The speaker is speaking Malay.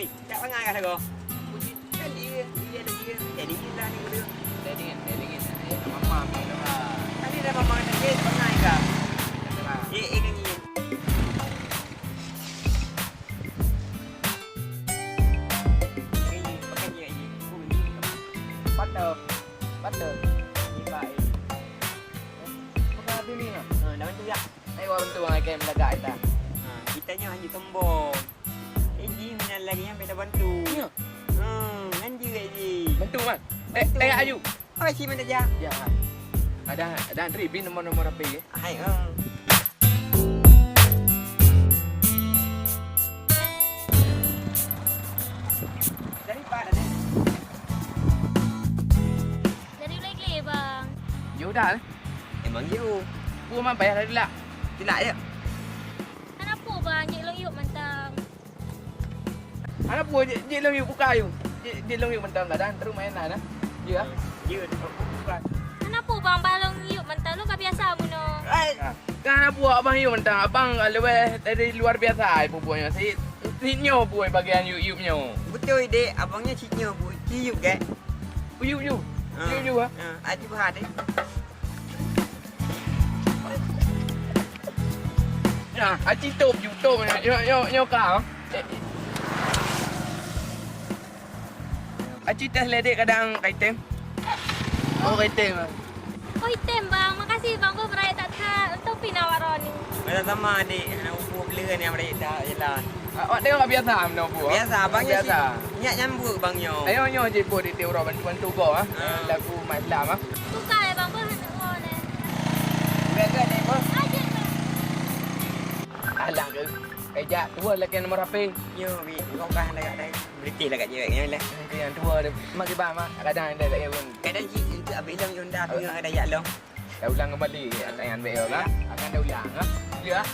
Mami, tak pangai kah lagu? Puji kan dia jadi lah ni dia. Delingin. Mama minum lah. Tadi dah mama kata dia pangai kah? Lah. Kan ni. Patut. Ni baik. Bukan hati ni lah. Dah bantu ya. Ayo orang tu orang akan mendadak kita. Kita ni hanya tembok. Ini minat lagi yang beda bantu. Ya. Nanti lagi. Bantu man. Bantu. Ayu. Apa sih mana dia? Ya. Ada Andri bin nomor apa ya? Hai. Dari Pak ada. Dari Blakely bang. Ya udah. Emang you. Gua man bayar tadi lah. Tidak ya. Kenapa bang? Cik Long yuk mentang. Anak buah je long yuk buka you. Je long yuk mentam lah dan terus main lah. Ya. You bukan. Kenapa bang balong yuk mentang? Lu kan biasa muno. Kan anak buah abang you mentam. Abang lebih dari luar biasa buahnya. Sinyo buah bagian yuk-yuknya. Betul dek, abangnya ciknya bu. Cium ke? Yuk. Yuk ah. Aji bahar dek. Ya, aci top you top yo kau. Aci tes ledek kadang kaitem. Oh kaitem. Oh item bang. Makasih bang. Gua beraya tak tak. Untuk pinawaran ni. Mana sama dek, anak upu bela ni apa dah jalan. Awak tengok biasa amno buah. Biasa abangnya biasa. Nyak nyambut bangnya. Ayo nyo je buat di orang bantu go ah. Lagu Islam ah. Buka ya bang. Gua hendak gua ni. Biasa dek bos. Aja bang. Alah ke. Ejak tua lagi nomor apa? Yo, bi, kau kah dekat dah. Berhenti lah kat ceweknya lah. Yang tua dia mak ke mak kadang ada tak pun. Kadang cik untuk abis long yunda tengah ada yak long. Dah ulang kembali tangan bel lah. Akan dah ulang ah. Ya.